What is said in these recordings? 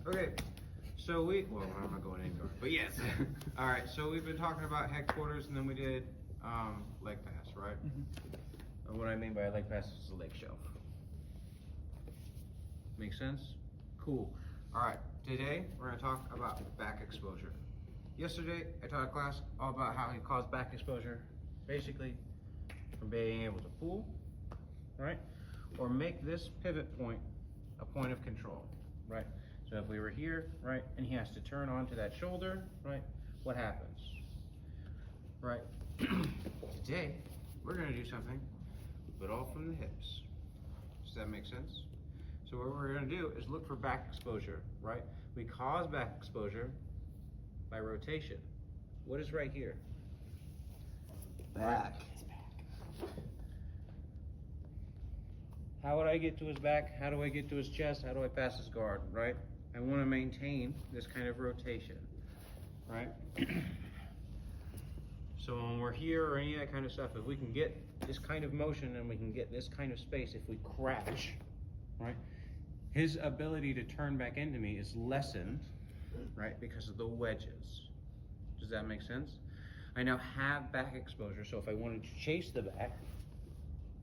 Okay, so well, I'm not going anywhere, but yes. All right, so we've been talking about headquarters, and then we did leg pass, right? And what I mean by a leg pass is a leg shelf. Make sense? Cool. All right, today we're gonna talk about back exposure. Yesterday, I taught a class all about how you cause back exposure, basically from being able to pull, right? Or make this pivot point a point of control, right? So if we were here, right, and he has to turn onto that shoulder, right, what happens, right? Today, we're gonna do something, but all from the hips. Does that make sense? So what we're gonna do is look for back exposure, right? We cause back exposure by rotation. What is right here? Back. How would I get to his back? How do I get to his chest? How do I pass his guard, right? I want to maintain this kind of rotation, right? So when we're here or any of that kind of stuff, if we can get this kind of motion and we can get this kind of space, if we crash, right? His ability to turn back into me is lessened, right? Because of the wedges. Does that make sense? I now have back exposure, so if I wanted to chase the back,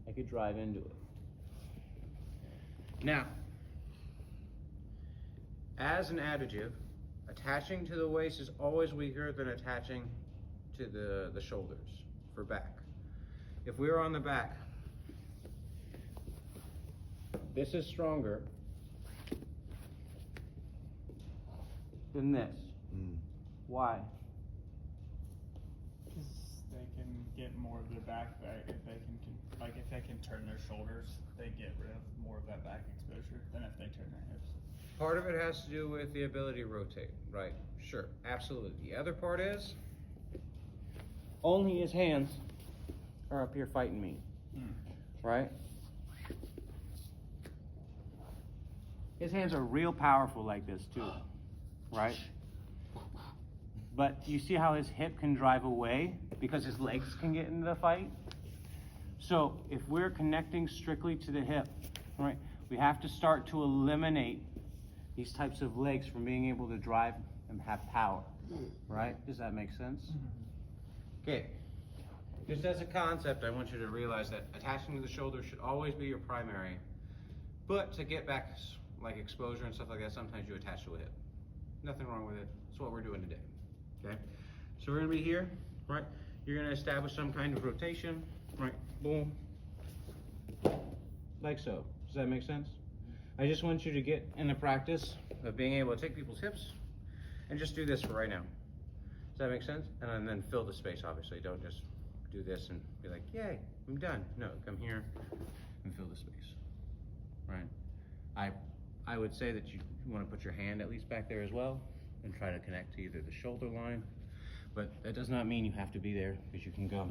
I could drive into it. Now, as an additive, attaching to the waist is always weaker than attaching to the shoulders for back. If we were on the back, this is stronger than this. Why? Because they can get more of their back if they can turn their shoulders, they get rid of more of that back exposure than if they turn their hips. Part of it has to do with the ability to rotate, right? Sure, absolutely. The other part is, only his hands are up here fighting me, right? His hands are real powerful like this too, right? But you see how his hip can drive away because his legs can get into the fight? So if we're connecting strictly to the hip, right, we have to start to eliminate these types of legs from being able to drive and have power, right? Does that make sense? Okay, just as a concept, I want you to realize that attaching to the shoulder should always be your primary, but to get back like exposure and stuff like that, sometimes you attach to a hip. Nothing wrong with it. That's what we're doing today, okay? So we're gonna be here, right? You're gonna establish some kind of rotation, right? Boom, like so. Does that make sense? I just want you to get in the practice of being able to take people's hips and just do this for right now. Does that make sense? And then fill the space, obviously. Don't just do this and be like, yay, I'm done. No, come here and fill the space, right? I would say that you want to put your hand at least back there as well and try to connect to either the shoulder line, but that does not mean you have to be there, because you can go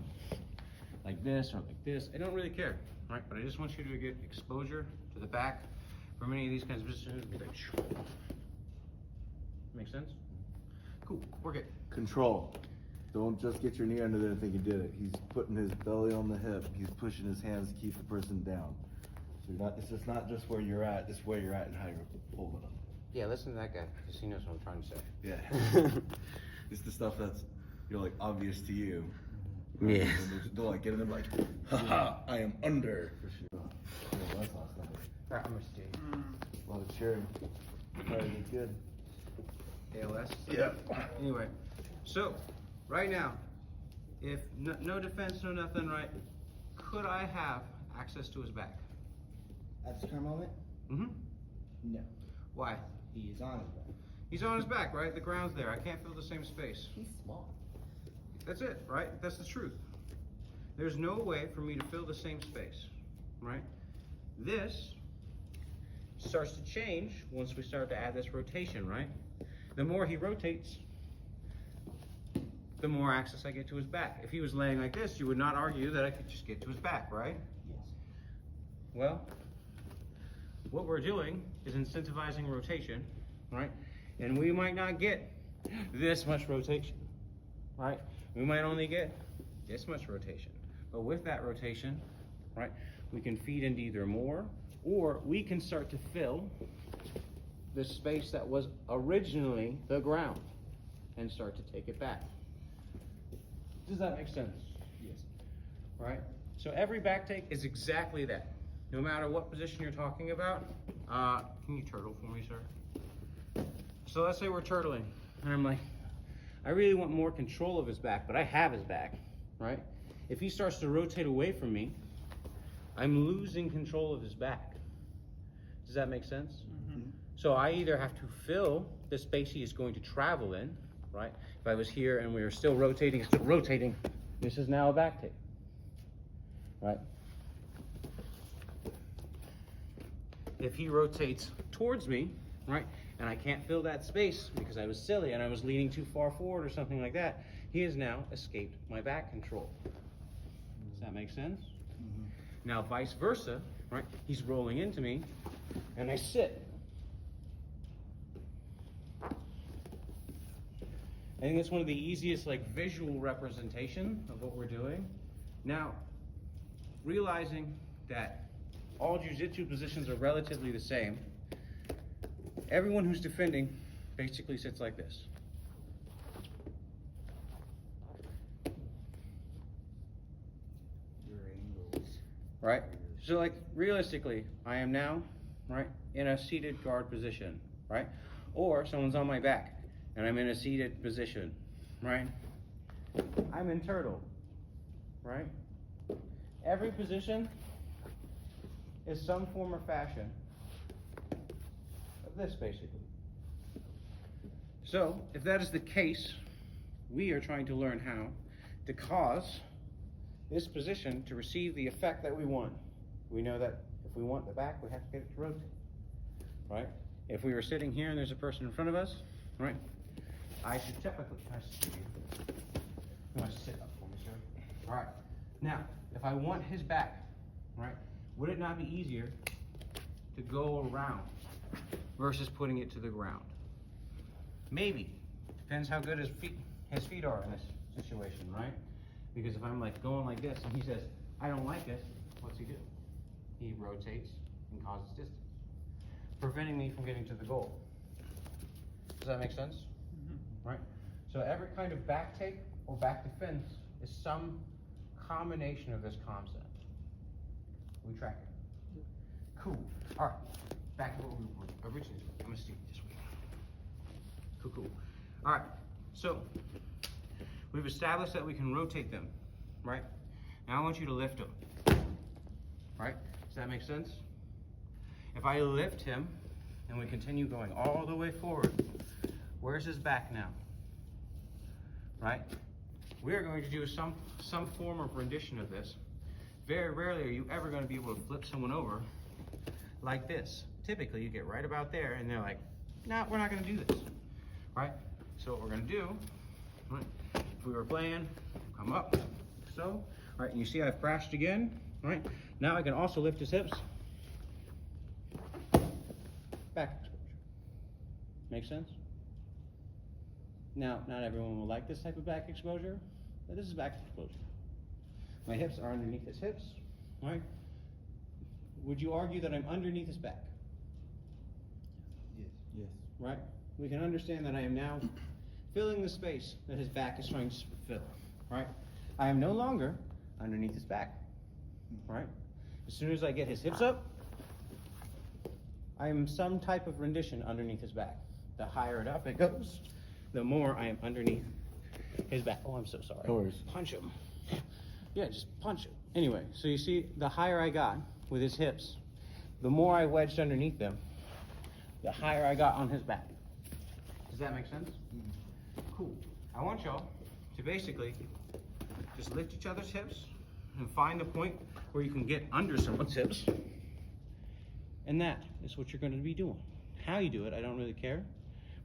like this or like this. I don't really care, right? But I just want you to get exposure to the back from any of these kinds of positions. Be like, shoo. Make sense? Cool, work it. Control. Don't just get your knee under there and think you did it. He's putting his belly on the hip. He's pushing his hands to keep the person down. So it's just not just where you're at, it's where you're at and how you're pulling them. Yeah, listen to that guy, because he knows what I'm trying to say. Yeah. It's the stuff that's, like obvious to you. Yeah. They're like getting them like, haha, I am under. For sure. Yeah, that's awesome. Alright, I'm gonna stay. A lot of cheering. Probably did good. ALS? Yeah. Anyway, so, right now, if no defense, no nothing, right, could I have access to his back? At this current moment? Mm-hmm. No. Why? He is on his back. He's on his back, right? The ground's there. I can't fill the same space. He's small. That's it, right? That's the truth. There's no way for me to fill the same space, right? This starts to change once we start to add this rotation, right? The more he rotates, the more access I get to his back. If he was laying like this, you would not argue that I could just get to his back, right? Yes. Well, what we're doing is incentivizing rotation, right? And we might not get this much rotation, right? We might only get this much rotation. But with that rotation, right, we can feed into either more, or we can start to fill the space that was originally the ground and start to take it back. Does that make sense? Yes. Right? So every back take is exactly that. No matter what position you're talking about. Can you turtle for me, sir? So let's say we're turtling, and I'm like, I really want more control of his back, but I have his back, right? If he starts to rotate away from me, I'm losing control of his back. Does that make sense? Mm-hmm. So I either have to fill the space he is going to travel in, right? If I was here and we were still rotating, this is now a back take, right? If he rotates towards me, right, and I can't fill that space because I was silly and I was leaning too far forward or something like that, he has now escaped my back control. Does that make sense? Mm-hmm. Now vice versa, right? He's rolling into me and I sit. I think it's one of the easiest visual representation of what we're doing. Now, realizing that all jiu-jitsu positions are relatively the same, everyone who's defending basically sits like this. Your angles. Right? So realistically, I am now, right, in a seated guard position, right? Or someone's on my back and I'm in a seated position, right? I'm in turtle, right? Every position is some form or fashion of this, basically. So, if that is the case, we are trying to learn how to cause this position to receive the effect that we want. We know that if we want the back, we have to get it to rotate, right? If we were sitting here and there's a person in front of us, right? I should typically, you want to sit up for me, sir? All right. Now, if I want his back, right, would it not be easier to go around versus putting it to the ground? Maybe. Depends how good his feet are in this situation, right? Because if I'm going like this and he says, I don't like this, what's he do? He rotates and causes distance, preventing me from getting to the goal. Does that make sense? Mm-hmm. Right? So every kind of back take or back defense is some combination of this concept. We track it. Cool. All right. Back to what we were originally doing. I'm going to stick it this way. Cool. All right. So we've established that we can rotate them, right? Now I want you to lift them. Right? Does that make sense? If I lift him and we continue going all the way forward, where's his back now? Right? We are going to do some form of rendition of this. Very rarely are you ever going to be able to flip someone over like this. Typically, you get right about there, and they're like, "No, we're not going to do this." Right? So what we're going to do, right, if we were playing, come up, so. All right, and you see I've crashed again, right? Now I can also lift his hips. Back exposure. Make sense? Now, not everyone will like this type of back exposure, but this is back exposure. My hips are underneath his hips, right? Would you argue that I'm underneath his back? Yes. Yes. Right? We can understand that I am now filling the space that his back is trying to fill, right? I am no longer underneath his back, right? As soon as I get his hips up, I am some type of rendition underneath his back. The higher it up it goes, the more I am underneath his back. Oh, I'm so sorry. No worries. Punch him. Yeah, just punch him. Anyway, so you see, the higher I got with his hips, the more I wedged underneath them, the higher I got on his back. Does that make sense? Cool. I want y'all to basically just lift each other's hips and find a point where you can get under someone's hips. And that is what you're going to be doing. How you do it, I don't really care.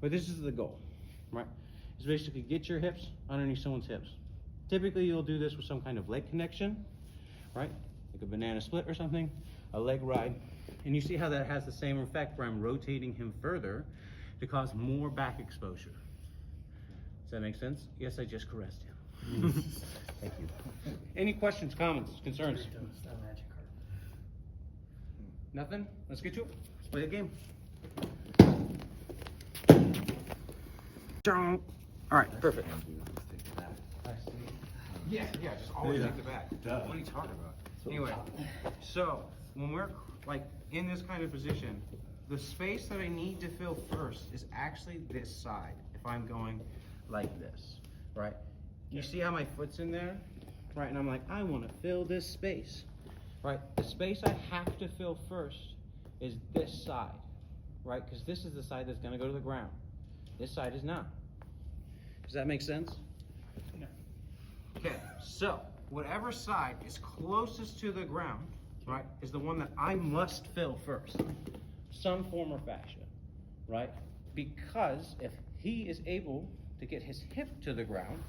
But this is the goal, right? Is basically get your hips underneath someone's hips. Typically, you'll do this with some kind of leg connection, right? Like a banana split or something, a leg ride. And you see how that has the same effect where I'm rotating him further to cause more back exposure. Does that make sense? Yes, I just caressed him. Thank you. Any questions, comments, concerns? Nothing? Let's get to it. Let's play the game. Don't. All right, perfect. Can't do is take it back. Yeah, just always Yeah. take the back. Duh. What are you talking about? So- Anyway, so when we're like in this kind of position, the space that I need to fill first is actually this side. If I'm going like this, right? You see how my foot's in there? Right, and I'm like, I want to fill this space. Right, the space I have to fill first is this side, right? Because this is the side that's going to go to the ground. This side is not. Does that make sense? No. Okay, so whatever side is closest to the ground, right, is the one that I must fill first. Some form or fashion, right? Because if he is able to get his hip to the ground,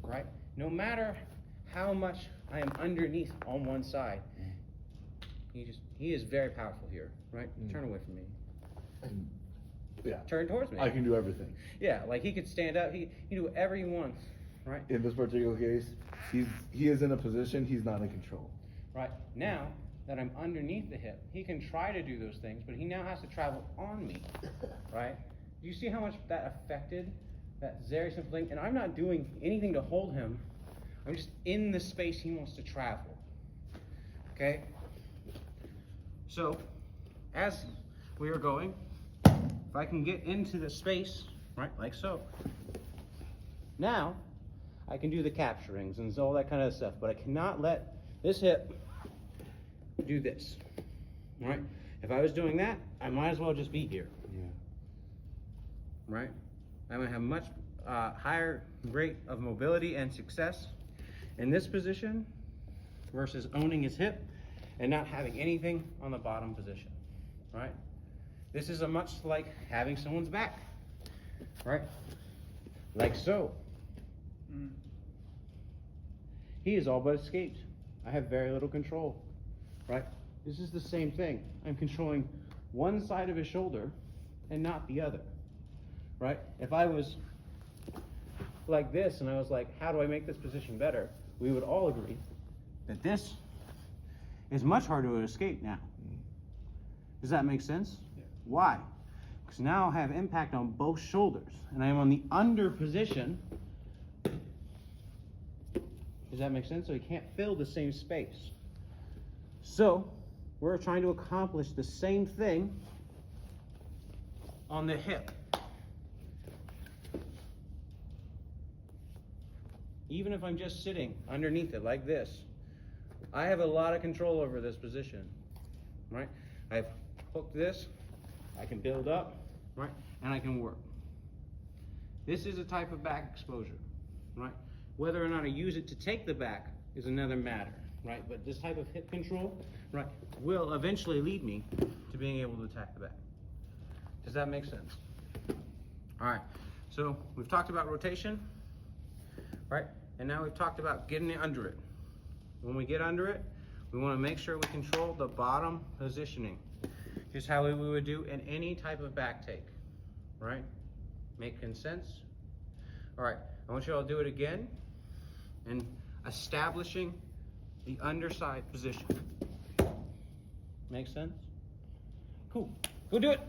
right, no matter how much I am underneath on one side, he is very powerful here, right? Turn away from me. And, yeah. Turn towards me. I can do everything. Yeah, like he could stand up, he do whatever he wants, right? In this particular case, he is in a position he's not in control. Right, now that I'm underneath the hip, he can try to do those things, but he now has to travel on me, right? Do you see how much that affected that very simple thing? And I'm not doing anything to hold him. I'm just in the space he wants to travel, okay? So, as we are going, if I can get into the space, right, like so, now I can do the capturings and all that kind of stuff, but I cannot let this hip do this, right? If I was doing that, I might as well just be here, Yeah. right? I'm gonna have much higher rate of mobility and success in this position versus owning his hip and not having anything on the bottom position, right? This is a much like having someone's back, right? Like so. Mm. He is all but escaped. I have very little control, right? This is the same thing. I'm controlling one side of his shoulder and not the other, right? If I was like this and I was like, how do I make this position better? We would all agree that this is much harder to escape now. Does that make sense? Yeah. Why? Because now I have impact on both shoulders and I'm on the under position. Does that make sense? So he can't fill the same space. So we're trying to accomplish the same thing on the hip. Even if I'm just sitting underneath it like this, I have a lot of control over this position, right? I've hooked this, I can build up, right? And I can work. This is a type of back exposure, right? Whether or not I use it to take the back is another matter, right? But this type of hip control, right, will eventually lead me to being able to attack the back. Does that make sense? All right, so we've talked about rotation, right? And now we've talked about getting it under it. When we get under it, we want to make sure we control the bottom positioning. Just how we would do in any type of back take, right? Making sense? All right, I want you all to do it again and establishing the underside position. Make sense? Cool. Go do it.